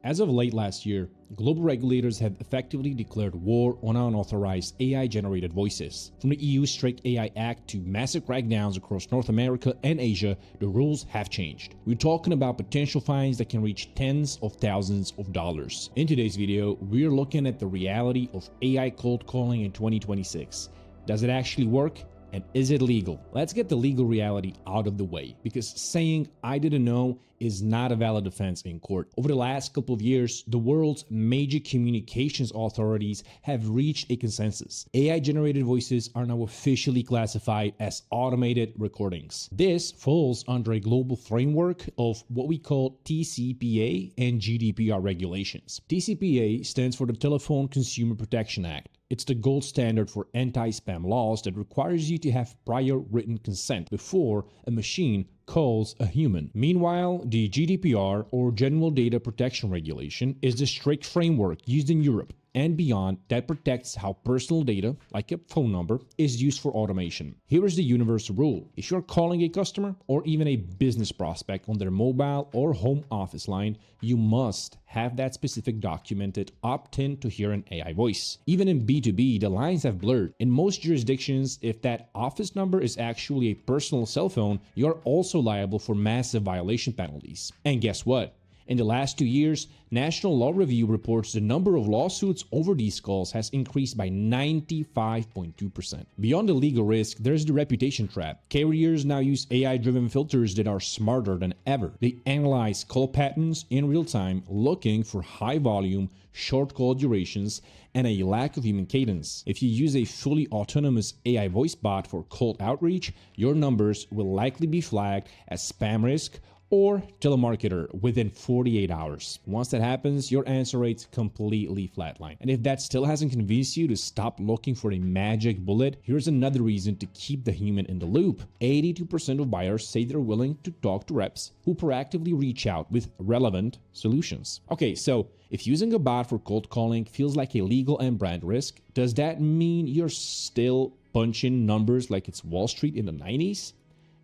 As of late last year, global regulators have effectively declared war on unauthorized AI-generated voices. From the EU's strict AI Act to massive crackdowns across North America and Asia, the rules have changed. We're talking about potential fines that can reach tens of thousands of dollars. In today's video, we're looking at the reality of AI cold calling in 2026. Does it actually work? And is it legal? Let's get the legal reality out of the way, because saying "I didn't know" is not a valid defense in court. Over the last couple of years, the world's major communications authorities have reached a consensus. AI-generated voices are now officially classified as automated recordings. This falls under a global framework of what we call TCPA and GDPR regulations. TCPA stands for the Telephone Consumer Protection Act. It's the gold standard for anti-spam laws that requires you to have prior written consent before a machine calls a human. Meanwhile, the GDPR, or General Data Protection Regulation, is the strict framework used in Europe and beyond that protects how personal data, like a phone number, is used for automation. Here is the universal rule. If you're calling a customer or even a business prospect on their mobile or home office line, you must have that specific documented opt-in to hear an AI voice. Even in B2B, the lines have blurred. In most jurisdictions, if that office number is actually a personal cell phone, you're also liable for massive violation penalties. And guess what? In the last 2 years, National Law Review reports the number of lawsuits over these calls has increased by 95.2%. Beyond the legal risk, there's the reputation trap. Carriers now use AI-driven filters that are smarter than ever. They analyze call patterns in real time, looking for high volume, short call durations, and a lack of human cadence. If you use a fully autonomous AI voice bot for cold outreach, your numbers will likely be flagged as spam risk or telemarketer within 48 hours. Once that happens, your answer rates completely flatline. And if that still hasn't convinced you to stop looking for a magic bullet, here's another reason to keep the human in the loop. 82% of buyers say they're willing to talk to reps who proactively reach out with relevant solutions. Okay, so if using a bot for cold calling feels like a legal and brand risk, does that mean you're still punching numbers like it's Wall Street in the 90s?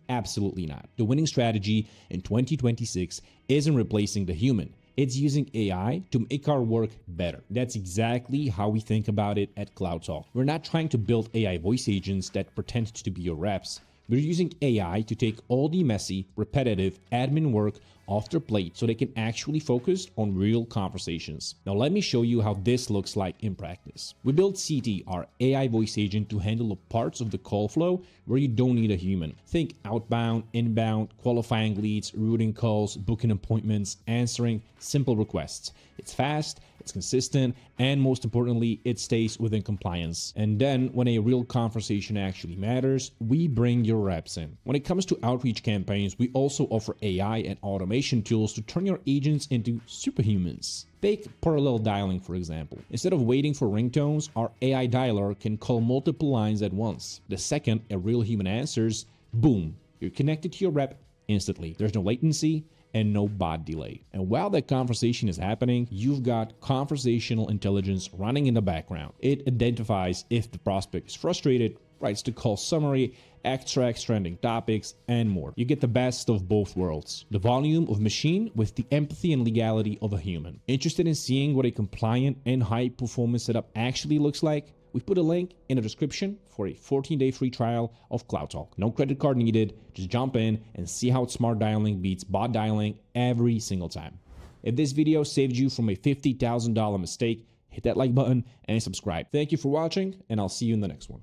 Absolutely not. The winning strategy in 2026 isn't replacing the human. It's using AI to make our work better. That's exactly how we think about it at CloudTalk. We're not trying to build AI voice agents that pretend to be your reps. We're using AI to take all the messy, repetitive admin work off their plate so they can actually focus on real conversations. Now let me show you how this looks like in practice. We built CT, our AI voice agent, to handle the parts of the call flow where you don't need a human. Think outbound, inbound, qualifying leads, routing calls, booking appointments, answering simple requests. It's fast, it's consistent, and most importantly, it stays within compliance. And then when a real conversation actually matters, we bring your reps in. When it comes to outreach campaigns, we also offer AI and automation tools to turn your agents into superhumans. Take parallel dialing, for example. Instead of waiting for ringtones, our AI dialer can call multiple lines at once. The second a real human answers, boom, you're connected to your rep instantly. There's no latency and no bot delay. And while that conversation is happening, you've got conversational intelligence running in the background. It identifies if the prospect is frustrated, writes the call summary, extracts trending topics, and more. You get the best of both worlds. The volume of machine with the empathy and legality of a human. Interested in seeing what a compliant and high-performance setup actually looks like? We've put a link in the description for a 14-day free trial of CloudTalk. No credit card needed. Just jump in and see how smart dialing beats bot dialing every single time. If this video saved you from a $50,000 mistake, hit that like button and subscribe. Thank you for watching, and I'll see you in the next one.